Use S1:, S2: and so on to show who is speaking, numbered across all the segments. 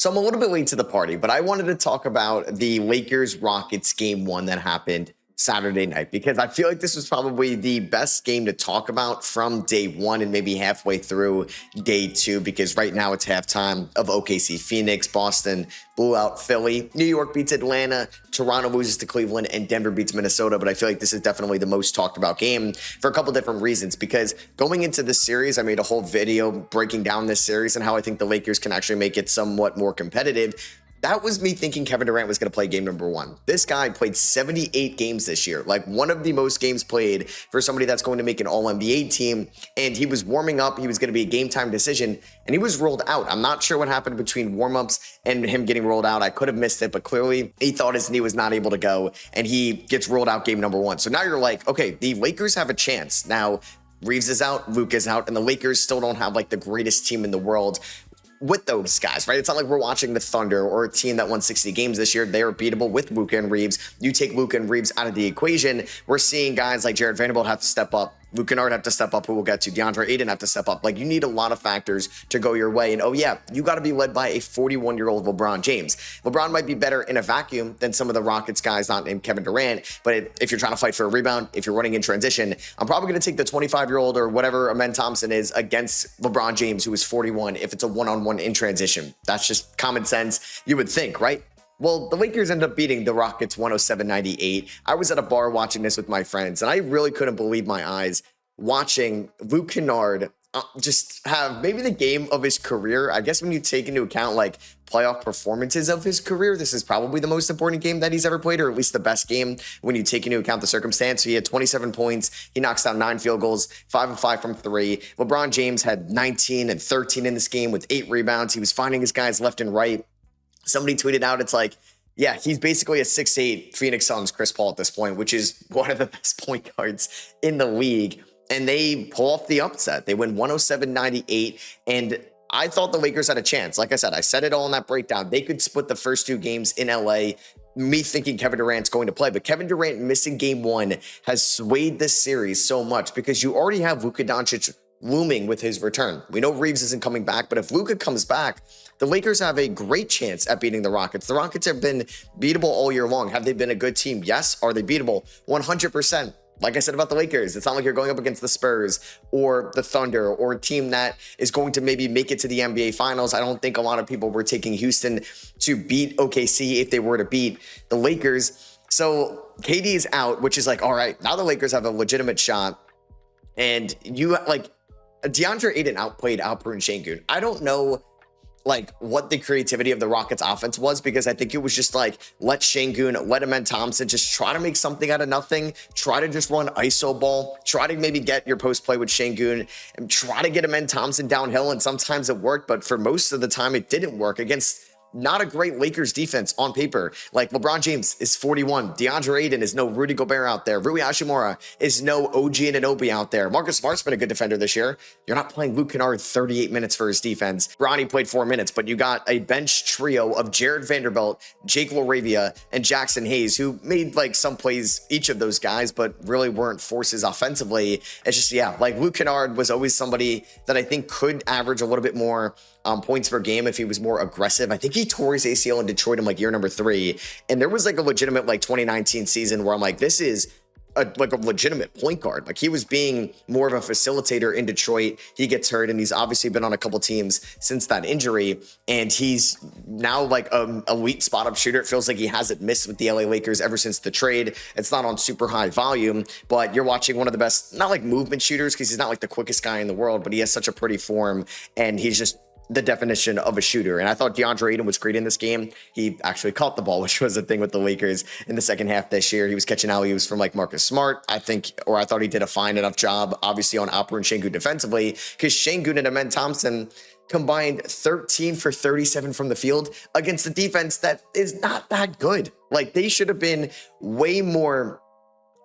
S1: So I'm a little bit late to the party, but I wanted to talk about the Lakers Rockets game one that happened Saturday night because I feel like this was probably the best game to talk about from day one and maybe halfway through day two, because right now it's halftime of OKC Phoenix. Boston blew out Philly. New York beats Atlanta. Toronto loses to Cleveland, and Denver beats Minnesota. But I feel like this is definitely the most talked about game for a couple different reasons, because going into this series, I made a whole video breaking down this series and how I think the Lakers can actually make it somewhat more competitive. That was me thinking Kevin Durant was going to play game number one. This guy played 78 games this year, like one of the most games played for somebody that's going to make an All-NBA team. And he was warming up. He was going to be a game time decision, and he was rolled out. I'm not sure what happened between warmups and him getting rolled out. I could have missed it, but clearly he thought his knee was not able to go, and he gets rolled out game number one. So now you're like, okay, the Lakers have a chance. Now Reeves is out, Luke is out, and the Lakers still don't have like the greatest team in the world with those guys, right? It's not like we're watching the Thunder or a team that won 60 games this year. They are beatable with Luka and Reeves. You take Luka and Reeves out of the equation, we're seeing guys like Jared Vanderbilt have to step up. Luke Kennard have to step up, who we'll get to. DeAndre Ayton have to step up. Like, you need a lot of factors to go your way. And, oh, yeah, you got to be led by a 41-year-old LeBron James. LeBron might be better in a vacuum than some of the Rockets guys, not named Kevin Durant. But if you're trying to fight for a rebound, if you're running in transition, I'm probably going to take the 25-year-old or whatever Amen Thompson is against LeBron James, who is 41, if it's a one-on-one in transition. That's just common sense, you would think, right? Well, the Lakers ended up beating the Rockets 107-98. I was at a bar watching this with my friends, and I really couldn't believe my eyes watching Luke Kennard just have maybe the game of his career. I guess when you take into account like playoff performances of his career, this is probably the most important game that he's ever played, or at least the best game when you take into account the circumstance. So he had 27 points. He knocks down 9 field goals, 5 of 5 from 3. LeBron James had 19 and 13 in this game with 8 rebounds. He was finding his guys left and right. Somebody tweeted out, it's like, yeah, he's basically a 6'8" Phoenix Suns Chris Paul at this point, which is one of the best point guards in the league. And they pull off the upset. They win 107-98. And I thought the Lakers had a chance. Like I said, I said it all in that breakdown. They could split the first 2 games in LA. Me thinking Kevin Durant's going to play, but Kevin Durant missing game 1 has swayed this series so much, because you already have Luka Doncic looming with his return. We know Reeves isn't coming back, but if Luka comes back, the Lakers have a great chance at beating the Rockets. The Rockets have been beatable all year long. Have they been a good team? Yes. Are they beatable? 100%. Like I said about the Lakers, it's not like you're going up against the Spurs or the Thunder or a team that is going to maybe make it to the NBA Finals. I don't think a lot of people were taking Houston to beat OKC if they were to beat the Lakers. So KD is out, which is like, all right, now the Lakers have a legitimate shot. And you like DeAndre Ayton outplayed Alperen Şengün. I don't know like what the creativity of the Rockets offense was, because I think it was just like, let Şengün, let Amen Thompson just try to make something out of nothing, try to just run ISO ball, try to maybe get your post play with Şengün and try to get Amen Thompson downhill. And sometimes it worked, but for most of the time it didn't work against not a great Lakers defense on paper. Like, LeBron James is 41. DeAndre Ayton is no Rudy Gobert out there. Rui Hachimura is no OG Anunoby out there. Marcus Smart's been a good defender this year. You're not playing Luke Kennard 38 minutes for his defense. Bronny played 4 minutes, but you got a bench trio of Jared Vanderbilt, Jake LaRavia, and Jackson Hayes, who made like some plays, each of those guys, but really weren't forces offensively. It's just, yeah, like Luke Kennard was always somebody that I think could average a little bit more points per game if he was more aggressive. I think he tore his ACL in Detroit in like year number 3. And there was like a legitimate like 2019 season where I'm like, this is like a legitimate point guard. Like, he was being more of a facilitator in Detroit. He gets hurt, and he's obviously been on a couple teams since that injury. And he's now like an elite spot up shooter. It feels like he hasn't missed with the LA Lakers ever since the trade. It's not on super high volume, but you're watching one of the best, not like movement shooters, because he's not like the quickest guy in the world, but he has such a pretty form, and he's just the definition of a shooter. And I thought DeAndre Ayton was great in this game. He actually caught the ball, which was a thing with the Lakers in the second half this year. He was catching alley-oops from like Marcus Smart, I think, or I thought he did a fine enough job, obviously, on Alperen Şengün defensively, because Şengün and Amen Thompson combined 13 for 37 from the field against a defense that is not that good. Like, they should have been way more,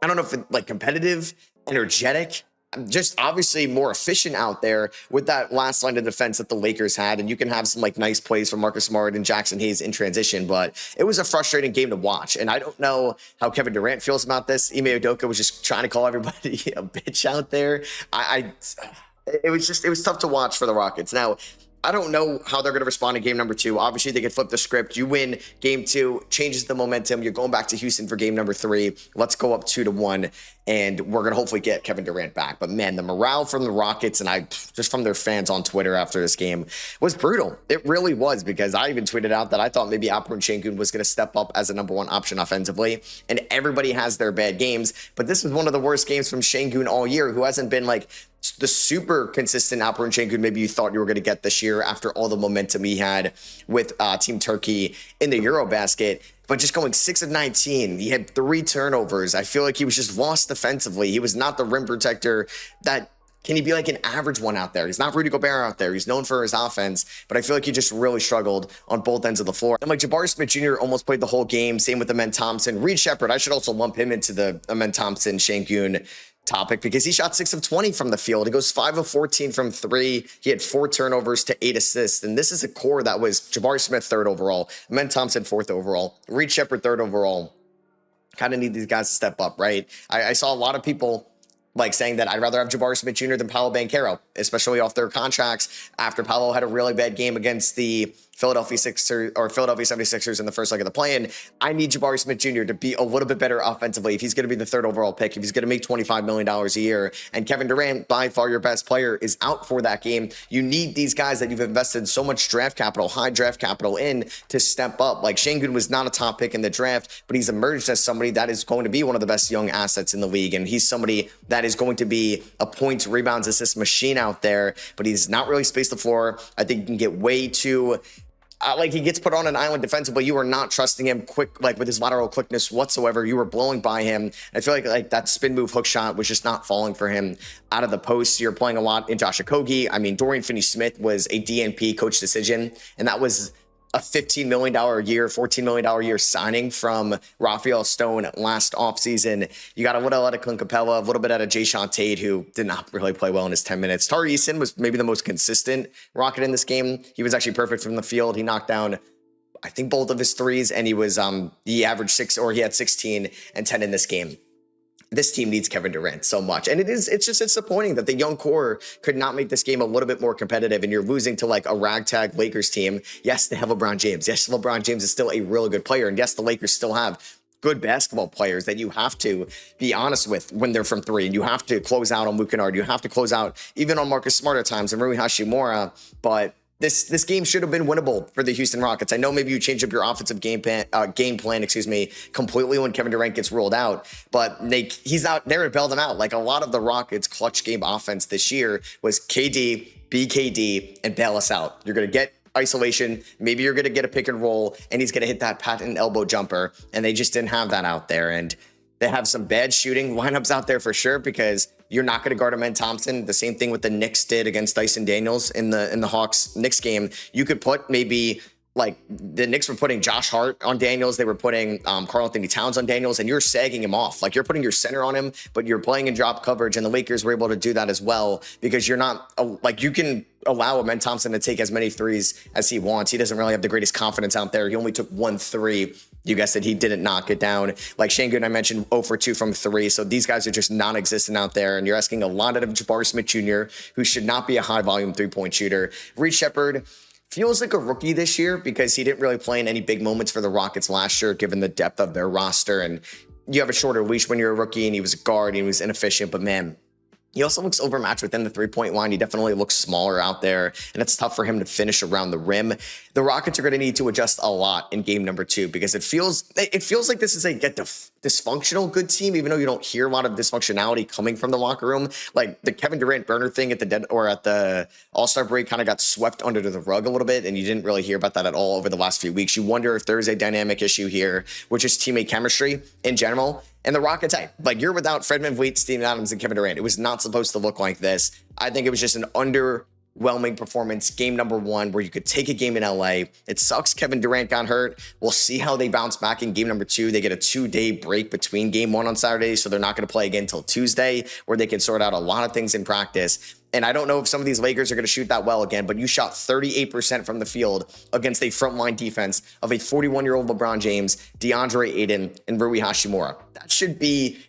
S1: I don't know if it, like competitive, energetic, just obviously more efficient out there with that last line of defense that the Lakers had. And you can have some like nice plays from Marcus Smart and Jackson Hayes in transition, but it was a frustrating game to watch. And I don't know how Kevin Durant feels about this. Ime Udoka was just trying to call everybody a bitch out there. It was tough to watch for the Rockets. Now, I don't know how they're going to respond in game number 2. Obviously, they could flip the script. You win game 2, changes the momentum. You're going back to Houston for game number 3. Let's go up 2-1, and we're going to hopefully get Kevin Durant back. But man, the morale from the Rockets and just from their fans on Twitter after this game was brutal. It really was, because I even tweeted out that I thought maybe Alperen Şengün was going to step up as a number 1 option offensively, and everybody has their bad games, but this was one of the worst games from Şengün all year, who hasn't been like the super consistent Alperen Şengün maybe you thought you were going to get this year after all the momentum he had with Team Turkey in the Eurobasket. But just going 6 of 19, he had 3 turnovers. I feel like he was just lost defensively. He was not the rim protector that can he be like an average one out there. He's not Rudy Gobert out there. He's known for his offense, but I feel like he just really struggled on both ends of the floor. And like Jabari Smith Jr. almost played the whole game. Same with Amen Thompson. Reed Shepherd, I should also lump him into the Amen Thompson Şengün topic, because he shot 6 of 20 from the field. He goes 5 of 14 from 3. He had 4 turnovers to 8 assists. And this is a core that was Jabari Smith 3rd overall, Amen Thompson 4th overall, Reed Shepherd 3rd overall. Kind of need these guys to step up, right? I saw a lot of people like saying that I'd rather have Jabari Smith Jr. than Paolo Banchero, especially off their contracts after Paolo had a really bad game against the Philadelphia 76ers in the first leg of the play-in. I need Jabari Smith Jr. to be a little bit better offensively if he's going to be the 3rd overall pick, if he's going to make $25 million a year. And Kevin Durant, by far your best player, is out for that game. You need these guys that you've invested so much draft capital, high draft capital in, to step up. Like Şengün was not a top pick in the draft, but he's emerged as somebody that is going to be one of the best young assets in the league. And he's somebody that is going to be a points, rebounds, assist machine out there, but he's not really spaced the floor. I think he can get way too like he gets put on an island defensively. You are not trusting him quick, like with his lateral quickness whatsoever. You were blowing by him. I feel like that spin move hook shot was just not falling for him out of the post. You're playing a lot in Josh Okogie. I mean, Dorian Finney-Smith was a DNP coach decision, and that was a $15 million a year, $14 million a year signing from Raphael Stone last offseason. You got a little out of Clint Capella, a little bit out of Jayshawn Tate, who did not really play well in his 10 minutes. Tari Eason was maybe the most consistent Rocket in this game. He was actually perfect from the field. He knocked down, I think, both of his threes, and he averaged 6, or he had 16 and 10 in this game. This team needs Kevin Durant so much. And it's disappointing that the young core could not make this game a little bit more competitive, and you're losing to like a ragtag Lakers team. Yes, they have LeBron James. Yes, LeBron James is still a really good player. And yes, the Lakers still have good basketball players that you have to be honest with when they're from 3. And you have to close out on Luke Kennard. You have to close out even on Marcus Smart at times and Rui Hachimura. But this game should have been winnable for the Houston Rockets. I know maybe you change up your offensive game plan, completely when Kevin Durant gets rolled out, but he's out there to bail them out. Like a lot of the Rockets' clutch game offense this year was KD, BKD, and bail us out. You're going to get isolation. Maybe you're going to get a pick and roll, and he's going to hit that patent elbow jumper, and they just didn't have that out there. And they have some bad shooting lineups out there for sure, because you're not going to guard Amen Thompson. The same thing with the Knicks did against Dyson Daniels in the Hawks-Knicks game. You could put maybe, like, the Knicks were putting Josh Hart on Daniels. They were putting Karl Anthony Towns on Daniels, and you're sagging him off. Like, you're putting your center on him, but you're playing in drop coverage, and the Lakers were able to do that as well, because you're not, like, you can allow Amen Thompson to take as many threes as he wants. He doesn't really have the greatest confidence out there. He only took 1 3. You guys said he didn't knock it down. Like Şengün, I mentioned 0 for 2 from 3. So these guys are just non-existent out there. And you're asking a lot out of Jabari Smith Jr., who should not be a high-volume three-point shooter. Reed Shepherd feels like a rookie this year because he didn't really play in any big moments for the Rockets last year, given the depth of their roster. And you have a shorter leash when you're a rookie, and he was a guard, and he was inefficient. But, man, he also looks overmatched within the three-point line. He definitely looks smaller out there, and it's tough for him to finish around the rim. The Rockets are going to need to adjust a lot in game number 2, because it feels like this is a dysfunctional good team, even though you don't hear a lot of dysfunctionality coming from the locker room. Like the Kevin Durant burner thing at the All-Star break kind of got swept under the rug a little bit, and you didn't really hear about that at all over the last few weeks. You wonder if there's a dynamic issue here, which is teammate chemistry in general. And the Rockets, like, you're without Fred VanVleet, Steven Adams, and Kevin Durant. It was not supposed to look like this. I think it was just an underwhelming performance, game number 1, where you could take a game in LA. It sucks Kevin Durant got hurt. We'll see how they bounce back in game number 2. They get a 2-day break between game 1 on Saturday, so they're not going to play again until Tuesday, where they can sort out a lot of things in practice. And I don't know if some of these Lakers are going to shoot that well again, but you shot 38% from the field against a frontline defense of a 41-year-old LeBron James, DeAndre Ayton, and Rui Hachimura. That should be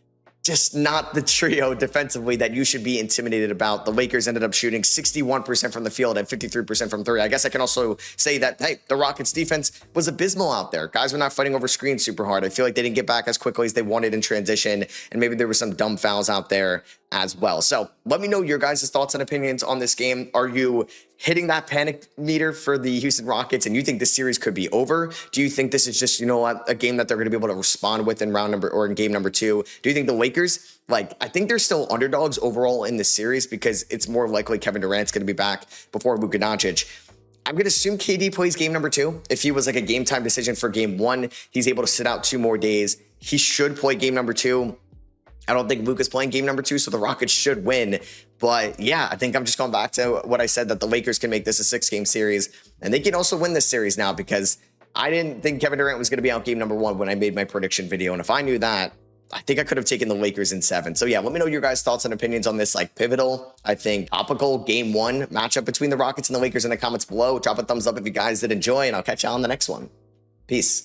S1: just not the trio defensively that you should be intimidated about. The Lakers ended up shooting 61% from the field and 53% from three. I guess I can also say that, hey, the Rockets defense was abysmal out there. Guys were not fighting over screens super hard. I feel like they didn't get back as quickly as they wanted in transition, and maybe there were some dumb fouls out there as well. So let me know your guys' thoughts and opinions on this game. Are you hitting that panic meter for the Houston Rockets and you think this series could be over? Do you think this is just, you know what, a game that they're going to be able to respond with in round number or in game number 2? Do you think the Lakers, like, I think they're still underdogs overall in this series because it's more likely Kevin Durant's going to be back before Luka Doncic. I'm going to assume KD plays game number 2. If he was like a game time decision for game 1, he's able to sit out 2 more days. He should play game number 2. I don't think Luka's playing game number 2, so the Rockets should win. But yeah, I think I'm just going back to what I said, that the Lakers can make this a 6-game series, and they can also win this series now, because I didn't think Kevin Durant was going to be out game number 1 when I made my prediction video. And if I knew that, I think I could have taken the Lakers in 7. So yeah, let me know your guys' thoughts and opinions on this, like, pivotal, I think topical game 1 matchup between the Rockets and the Lakers in the comments below. Drop a thumbs up if you guys did enjoy, and I'll catch y'all on the next one. Peace.